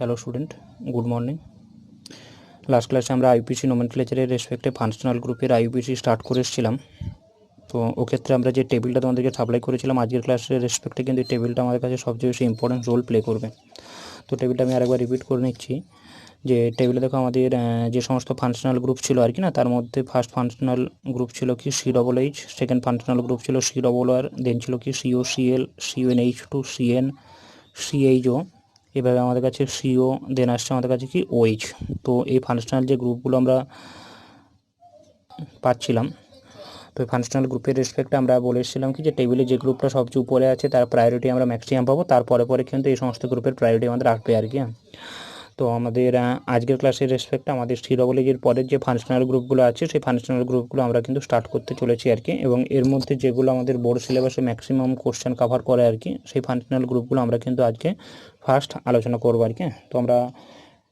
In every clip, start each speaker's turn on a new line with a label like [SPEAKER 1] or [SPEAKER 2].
[SPEAKER 1] Hello student, good morning. Last ক্লাসে আমরা IPC নোমেনক্লেচারের রেসপেক্টে functional গ্রুপের আইপিসি স্টার্ট করে এসেছিলাম। তো ওক্ষেত্রে আমরা যে টেবিলটা তোমাদেরকে সাপ্লাই করেছিলাম আজকের ক্লাসের রেসপেক্টে, কিন্তু এই টেবিলটা আমাদের কাছে সবচেয়ে বেশি ইম্পর্টেন্ট রোল প্লে করবে। তো টেবিলটা আমি আরেকবার রিপিট করে নিচ্ছি যে টেবিলে দেখো আমাদের যে সমস্ত ফাংশনাল গ্রুপ ছিল আর কি না, তার মধ্যে ফার্স্ট ফাংশনাল গ্রুপ ছিল কি COOH, সেকেন্ড ফাংশনাল গ্রুপ ছিল COR, দেন ছিল কি COCl, CONH2, CN, CHO, এভাবে আমাদের কাছে CO, দেন আসছে আমাদের কাছে কি OH। তো এই ফাংশনাল যে গ্রুপগুলো আমরা পাচ্ছিলাম, তো এই ফাংশনাল গ্রুপের রেসপেক্টে আমরা বলেছিলাম কি যে টেবিলে যে গ্রুপটা সবচেয়ে উপরে আছে তার প্রায়োরিটি আমরা ম্যাক্সিমাম পাবো, তারপরে কিন্তু এই সমস্ত গ্রুপের প্রায়োরিটি আমাদের আসবে আর কি। তো আমাদের আজকের ক্লাসের রেসপেক্টে আমাদের COOH পরের যে ফাংশনাল গ্রুপগুলো আছে সেই ফাংশনাল গ্রুপগুলো আমরা কিন্তু স্টার্ট করতে চলেছি আর কি, এবং এর মধ্যে যেগুলো আমাদের বোর্ড সিলেবাসে ম্যাক্সিমাম কোশ্চেন কভার করে আর কি, সেই ফাংশনাল গ্রুপগুলো আমরা কিন্তু আজকে ফার্স্ট আলোচনা করবো আর কি। তো আমরা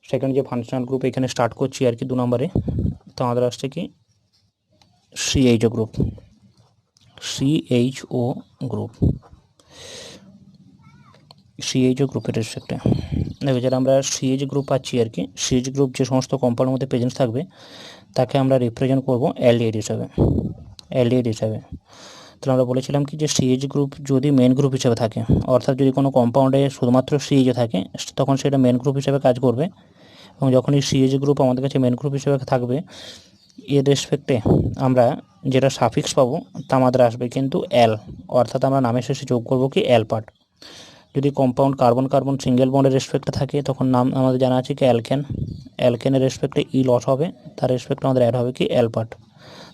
[SPEAKER 1] সেকেন্ড যে ফাংশনাল গ্রুপ এখানে স্টার্ট করছি আর কি 2 নম্বরে। তো আমাদের আসছে কি CHO group, CHO group, CHO গ্রুপের রেসপেক্টে দেখো, যারা আমরা CH গ্রুপ পাচ্ছি আর কি, CH গ্রুপ যে সমস্ত কম্পাউন্ডের মধ্যে প্রেজেন্স থাকবে তাকে আমরা রিপ্রেজেন্ট করব অ্যালডিহাইড হিসাবে। তো আমরা বলেছিলাম কি যে CH গ্রুপ যদি মেন গ্রুপ হিসেবে থাকে, অর্থাৎ যদি কোনো কম্পাউন্ডে শুধুমাত্র CH থাকে তখন সেটা মেন গ্রুপ হিসেবে কাজ করবে, এবং যখন এই CH গ্রুপ আমাদের কাছে মেন গ্রুপ হিসেবে থাকবে এর রেসপেক্টে আমরা যেটা সাফিক্স পাবো তা আমাদের আসবে কিন্তু অ্যাল, অর্থাৎ আমরা নামের শেষে যোগ করবো কি অ্যাল পার্ট। যদি কম্পাউন্ড কার্বন কার্বন সিঙ্গেল বন্ডের রেসপেক্টে থাকে তখন নাম আমাদের জানা আছে কি অ্যালকেন, অ্যালকেনের রেসপেক্টে লস হবে, তার রেসপেক্টে আমাদের অ্যাড হবে কি অ্যাল পার্ট।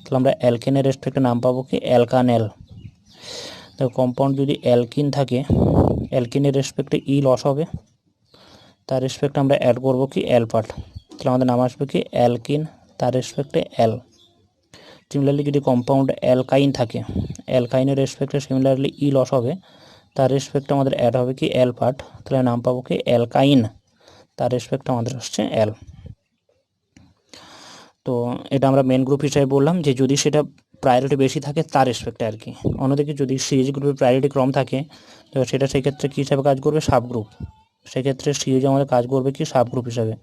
[SPEAKER 1] তাহলে আমরা অ্যালকেনের রেসপেক্টে নাম পাবো কি অ্যালকানেল। তো কম্পাউন্ড যদি অ্যালকিন থাকে, অ্যালকিনের রেসপেক্টে লস হবে, তার রেসপেক্টে আমরা অ্যাড করবো কি অ্যাল পার্ট। তাহলে আমাদের নাম আসবে কি অ্যালকিন, তার রেসপেক্টে অ্যাল। সিমিলারলি যদি কম্পাউন্ড অ্যালকাইন থাকে, অ্যালকাইনের রেসপেক্টে সিমিলারলি লস হবে, তার রেসপেক্টে আমাদের অ্যাড হবে কি অ্যাল পার্ট। তাহলে নাম পাবো কি অ্যালকাইন, তার রেসপেক্টে আমাদের আসছে অ্যাল। তো এটা আমরা মেন গ্রুপ হিসাবে বললাম যে যদি সেটা প্রায়োরিটি বেশি থাকে তার রেসপেক্টে আর কি। অন্যদিকে যদি CH গ্রুপের প্রায়োরিটি কম থাকে তো সেটা সেক্ষেত্রে কী হিসাবে কাজ করবে, সাব গ্রুপ। সেক্ষেত্রে CH আমাদের কাজ করবে কি সাব গ্রুপ হিসাবে,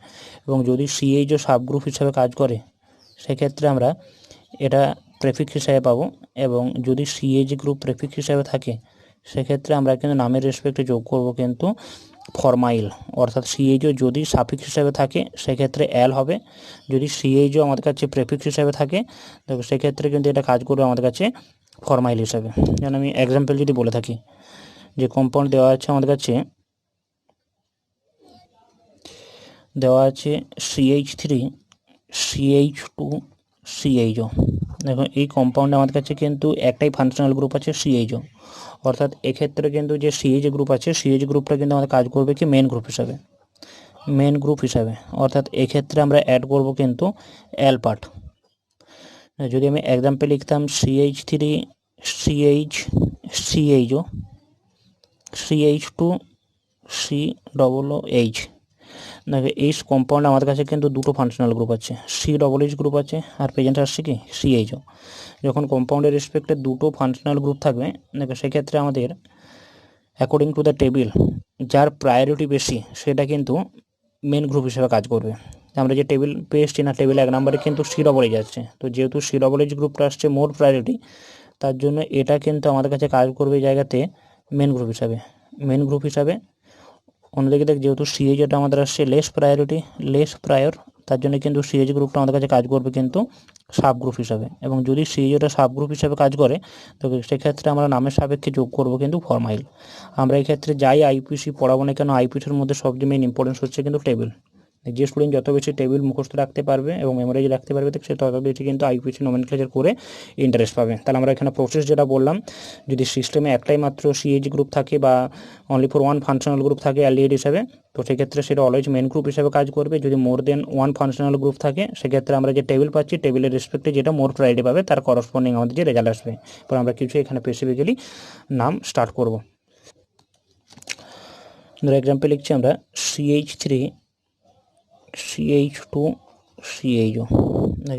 [SPEAKER 1] এবং যদি CHও সাব গ্রুপ হিসাবে কাজ করে সেক্ষেত্রে আমরা এটা প্রেফিক্স হিসাবে পাবো, এবং যদি CH গ্রুপ প্রেফিক্স হিসাবে থাকে সেক্ষেত্রে আমরা কিন্তু নামের রেসপেক্টে যোগ করব কিন্তু ফরমাইল, অর্থাৎ CHও যদি সাফিক্স হিসাবে থাকে সেক্ষেত্রে অ্যাল হবে, যদি CHও আমাদের কাছে প্রেফিক্স হিসাবে থাকে তো সেক্ষেত্রে কিন্তু এটা কাজ করবে আমাদের কাছে ফরমাইল হিসাবে। যেমন আমি এক্সাম্পল যদি বলে থাকি, যে কম্পাউন্ড দেওয়া আছে আমাদের কাছে, দেওয়া আছে CH3 CH2 CHO। দেখো এই কম্পাউন্ডে আমাদের কাছে কিন্তু একটাই ফাংশনাল গ্রুপ আছে CHO, অর্থাৎ এক্ষেত্রে কিন্তু যে CH গ্রুপ আছে CH গ্রুপটা কিন্তু আমাদের কাজ করবে কি মেন গ্রুপ হিসাবে, অর্থাৎ এক্ষেত্রে আমরা অ্যাড করব কিন্তু অ্যাল পার্ট। যদি আমি এক্সাম্পল লিখতাম CH3 CHO CH2 COOH। দেখো এই কম্পাউন্ডে আমাদের কাছে কিন্তু দুটো ফাংশনাল গ্রুপ আছে, COOH গ্রুপ আছে আর প্রেজেন্ট আসছে কি CHO। যখন কম্পাউন্ডের রেসপেক্টে দুটো ফাংশনাল গ্রুপ থাকবে, দেখো সেক্ষেত্রে আমাদের অ্যাকর্ডিং টু দ্য টেবিল যার প্রায়োরিটি বেশি সেটা কিন্তু মেন গ্রুপ হিসেবে কাজ করবে। আমরা যে টেবিল পেয়ে এসছি না, টেবিল 1 নম্বরে কিন্তু COOH যাচ্ছে, তো যেহেতু COOH গ্রুপটা আসছে মোর প্রায়োরিটি, তার জন্য এটা কিন্তু আমাদের কাছে কাজ করবে এই জায়গাতে মেন গ্রুপ হিসাবে। অন্যদিকে দেখ যেহেতু CHটা আমাদের আসছে লেস প্রায়োর, তার জন্য কিন্তু CH গ্রুপটা আমাদের কাছে কাজ করবে কিন্তু সাব গ্রুপ হিসাবে, এবং যদি CHটা সাব গ্রুপ হিসাবে কাজ করে তো সেক্ষেত্রে আমরা নামের সাপেক্ষে যোগ করব কিন্তু ফরমাইল। আমরা এই ক্ষেত্রে যাই আইপিসি পড়াবো না কেন, আইপিসির মধ্যে সবচেয়ে মেন ইম্পর্টেন্স হচ্ছে কিন্তু টেবিল। যে স্টুডেন্ট যত বেশি টেবিল মুখস্থ রাখতে পারবে এবং মেমোরাইজ রাখতে পারবে সে তত বেশি কিন্তু আইপিসি নোমেনক্লেচার করে ইন্টারেস্ট পাবে। তাহলে আমরা এখানে প্রসেস যেটা বললাম, যদি সিস্টেমে একটাই মাত্র CH গ্রুপ থাকে বা only for one functional group থাকে অ্যালডিহাইড হিসাবে, তো সেক্ষেত্রে সেটা অলওয়েজ মেন গ্রুপ হিসাবে কাজ করবে। যদি মোর দেন ওয়ান ফাংশনাল গ্রুপ থাকে সেক্ষেত্রে আমরা যে টেবিল পাচ্ছি টেবিলের রেসপেক্টে যেটা মোর প্রায়োরিটি পাবে তার করসপন্ডিং আমাদের যে রেজাল্ট আসবে। এবার আমরা কিছু এখানে স্পেসিফিক্যালি নাম স্টার্ট করব। ধরো এক্সাম্পল লিখছি আমরা CH3 CH2 CHO।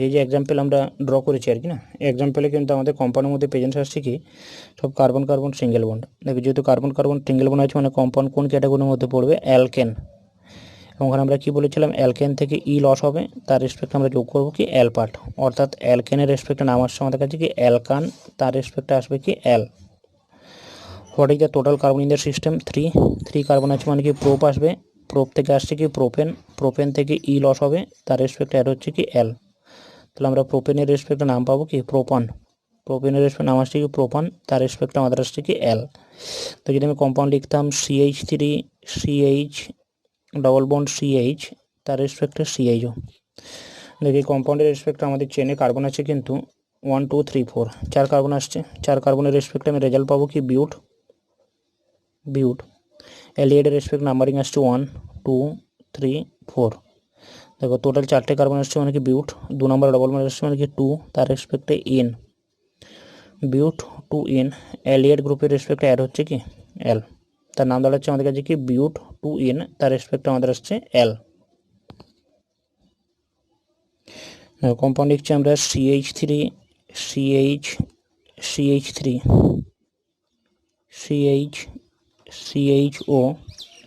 [SPEAKER 1] এই যে এক্সাম্পল আমরা ড্র করেছি আর কি না, এক্সাম্পলে কিন্তু আমাদের কম্পাউন্ডের মধ্যে প্রেজেন্স আসছে কি সব কার্বন কার্বন সিঙ্গেল বন্ড। দেখো যেহেতু কার্বন কার্বন সিঙ্গেল বন্ড আছে মানে কম্পাউন্ড কোন ক্যাটাগরির মধ্যে পড়বে, অ্যালকেন। এবং ওখানে আমরা কী বলেছিলাম, অ্যালকেন থেকে ই লস হবে, তার রেসপেক্টে আমরা যোগ করবো কি অ্যাল পার্ট, অর্থাৎ অ্যালকেনের রেসপেক্টে নাম আসছে আমাদের কাছে কি অ্যালকান, তার রেসপেক্টে আসবে কি অ্যাল। What is the total carbon in the system? 3 carbon আছে মানে কি প্রোপ আসবে, প্রোপ থেকে আসছে কি প্রোপেন, প্রোপেন থেকে ই লস হবে, তার রেসপেক্টে অ্যাড হচ্ছে কি অ্যাল। তাহলে আমরা প্রোপেনের রেসপেক্টে নাম পাবো কি প্রোপান, প্রোপেনের রেসপেক্ট নাম আসছে কি প্রোপান, তার রেসপেক্টে আমাদের আসছে কি অ্যাল। তো যদি আমি কম্পাউন্ড লিখতাম CH3 CH double bond CH, তার রেসপেক্টে CHO। দেখি কম্পাউন্ডের রেসপেক্টে আমাদের চেনে কার্বন আছে কিন্তু 1 2 3 4, 4 কার্বন আসছে, 4 কার্বনের রেসপেক্টে আমি রেজাল্ট পাবো কি বিউট, বিউট। অ্যালিয়েডের রেসপেক্ট নাম্বারিং আসছে 1 2 3 4। দেখো টোটাল 4টে কার্বন আসছে মানে কি বিউট, 2 নম্বর ডবল বন্ড আসছে মানে কি 2, তার রেসপেক্টে ইন, বিউট 2 ইন। অ্যালিয়েড গ্রুপের রেসপেক্টে অ্যাড হচ্ছে কি এল, তার নাম দাঁড়াচ্ছে আমাদের কাছে কি বিউট 2 ইন, তার রেসপেক্টে আমাদের আসছে এল। কম্পাউন্ড লিখছি আমরা CH3 CHO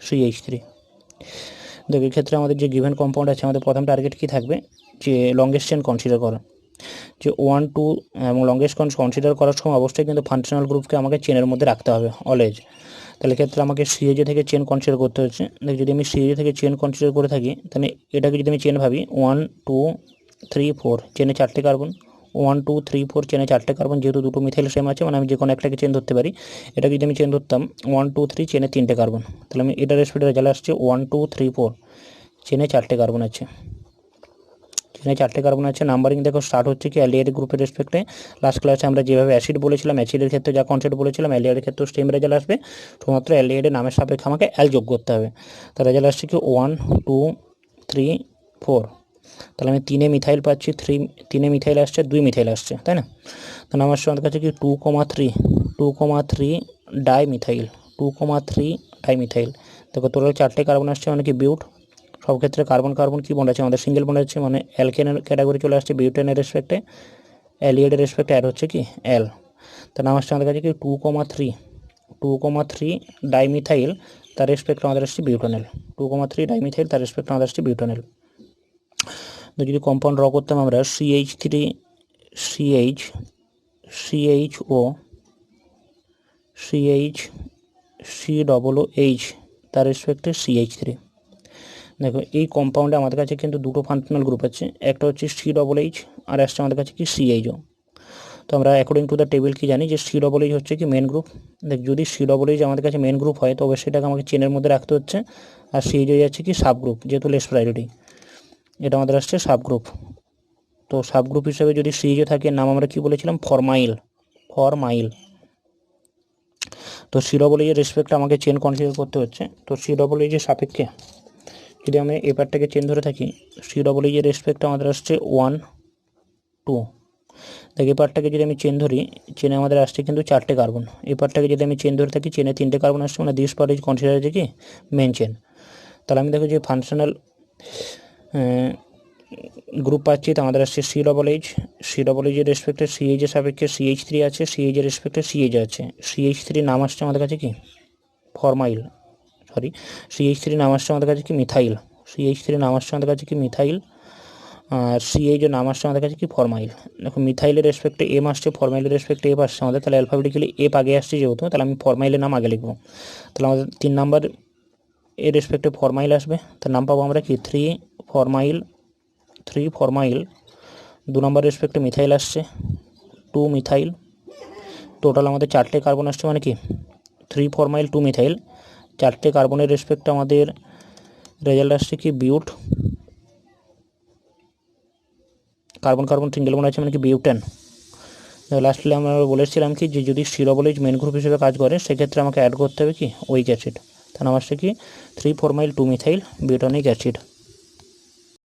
[SPEAKER 1] CH3। দেখো এক্ষেত্রে আমাদের যে গিভেন কম্পাউন্ড আছে, আমাদের প্রথম টার্গেট কি থাকবে, যে লংগেস্ট চেন কনসিডার করা, যে 1 2 এবং লংগেস্ট কনসিডার করার সময় অবশ্যই কিন্তু ফাংশনাল গ্রুপকে আমাকে চেনের মধ্যে রাখতে হবে অলওয়েজ। তাহলে ক্ষেত্রে আমাকে CH থেকে চেন কনসিডার করতে হচ্ছে। যদি আমি CH থেকে চেন কনসিডার করে থাকি, তাহলে এটাকে যদি আমি চেন ভাবি 1 2 3 4, চেনে 4টে কার্বন, 1 2 3 4 চেনে 4টে কার্বন, যেহেতু দুটো মিথাইল সেম আছে মানে আমি যে কোনো একটাকে চেন ধরতে পারি। এটা যদি আমি চেন ধরতাম 1 2 3 চেনে 3টে কার্বন, তাহলে আমি এটার রেসপেক্টে রেজাল্ট আসছে 1 2 3 4, চেনে 4টে কার্বন আছে, চেনে 4টে কার্বন আছে। নাম্বারিং দেখো স্টার্ট হচ্ছে কি অ্যালিয়েড গ্রুপের রেসপেক্টে। লাস্ট ক্লাসে আমরা যেভাবে অ্যাসিড বলেছিলাম, অ্যাসিডের ক্ষেত্রে যা কনসেপ্ট বলেছিলাম, অ্যালিয়েডের ক্ষেত্রে সেম রেজাল্ট আসবে, শুধুমাত্র অ্যালিয়েডের নামের সাপেক্ষে আমাকে অ্যাল যোগ করতে হবে। তার রেজাল্ট আসছে কি 1 2 3 4। তাহলে আমি 3 মিথাইল পাচ্ছি, 3 মিথাইল আসছে, 2 মিথাইল আসছে, তাই না? তাহলে আমার আমাদের কাছে কি 2,3 ডাইমিথাইল, 2,3 ডাইমিথাইল। দেখো টোটাল 4টে কার্বন আসছে মানে কি বিউট। সব ক্ষেত্রে কার্বন কার্বন কি বন্ড আছে আমাদের, সিঙ্গেল বন্ড আছে, মানে অ্যালকেনের ক্যাটাগরি চলে আসছে বিউটেনের রেসপেক্টে, অ্যালিয়েডের রেসপেক্টে অ্যাড হচ্ছে কি অ্যাল। তার নাম আসছে আমাদের কাছে কি 2,3 ডাইমিথাইল, তার রেসপেক্ট আমাদের আসছে বিউটানেল, 2,3 ডাইমিথাইল, তার রেসপেক্ট আমাদের আসছে বিউটানেল। তো যদি কম্পাউন্ড ড্র করতাম আমরা CH3 CHO COOH, তার রেসপেক্টে CH3। দেখো এই কম্পাউন্ডে আমাদের কাছে কিন্তু দুটো ফাংশনাল গ্রুপ আছে, একটা হচ্ছে COOH আর আসছে আমাদের কাছে কি CHO। তো আমরা অ্যাকর্ডিং টু দ্য টেবিল কি জানি যে COOH হচ্ছে কি মেন গ্রুপ। দেখ যদি COOH আমাদের কাছে মেন গ্রুপ হয় তো অবশ্যই সেটাকে আমাকে চেনের মধ্যে রাখতে হচ্ছে, আর CHO যাচ্ছে কি সাব গ্রুপ, যেহেতু লেস প্রায়োরিটি, এটা আমাদের আসছে সাব গ্রুপ। তো সাব গ্রুপ হিসেবে যদি CHO থাকে, নাম আমরা কি বলেছিলাম ফরমাইল। তো COOH রেসপেক্টে আমাকে চেন কনসিডার করতে হচ্ছে। তো COOH সাপেক্ষে যদি আমি এই পার্টটাকে চেন ধরে থাকি, COOH রেসপেক্টে আমাদের আসছে 1 2। দেখ এই পার্টটাকে যদি আমি চেন ধরি, চেনে আমাদের আসছে কিন্তু 4টে কার্বন। এই পার্টটাকে যদি আমি চেন ধরে থাকি, চেনে 3টে কার্বন আসছে, মানে দিস পার্ট ইজ কনসিডার যে কি মেন চেন। তাহলে আমি দেখো যে ফাংশনাল গ্রুপ পাচ্ছি, তো আমাদের আসছে COOH এর রেসপেক্টে CH এর সাপেক্ষে CH3 আছে, CH এর রেসপেক্টে CH আছে। CH3 নাম আসছে আমাদের কাছে কি CH3 নাম আসছে আমাদের কাছে কি মিথাইল, CH3 নাম আসছে আমাদের কাছে কি মিথাইল, আর CH নাম আসছে আমাদের কাছে কি ফরমাইল। দেখো মিথাইলের রেসপেক্টে এম আসছে, ফরমাইলের রেসপেক্টে এফ আসছে আমাদের, তাহলে অ্যালফাবেটিক্যালি এফ আগে আসছে যেহেতু, তাহলে আমি ফরমাইলের নাম আগে লিখবো। তাহলে আমাদের 3 নাম্বার এর রেসপেক্টে ফরমাইল আসবে, তার নাম পাবো আমরা কি 3 ফরমাইল। 2 নম্বর রেসপেক্টে মিথাইল আসছে, 2 মিথাইল। টোটাল আমাদের 4টে কার্বন আসছে মানে কি 3 ফরমাইল 2 মিথাইল। 4টে কার্বনের রেসপেক্টে আমাদের রেজাল্ট আসছে কি বিউট, কার্বন কার্বন সিঙ্গেল বন্ড আছে মানে কি বিউটেন। লাস্টলি আমরা বলেছিলাম কি যে যদি COOH মেন গ্রুপ হিসেবে কাজ করে সেক্ষেত্রে আমাকে অ্যাড করতে হবে কি উইক অ্যাসিড। তাহলে আমার আসছে কি 3 ফরমাইল 2 মিথাইল বিউটানিক অ্যাসিড।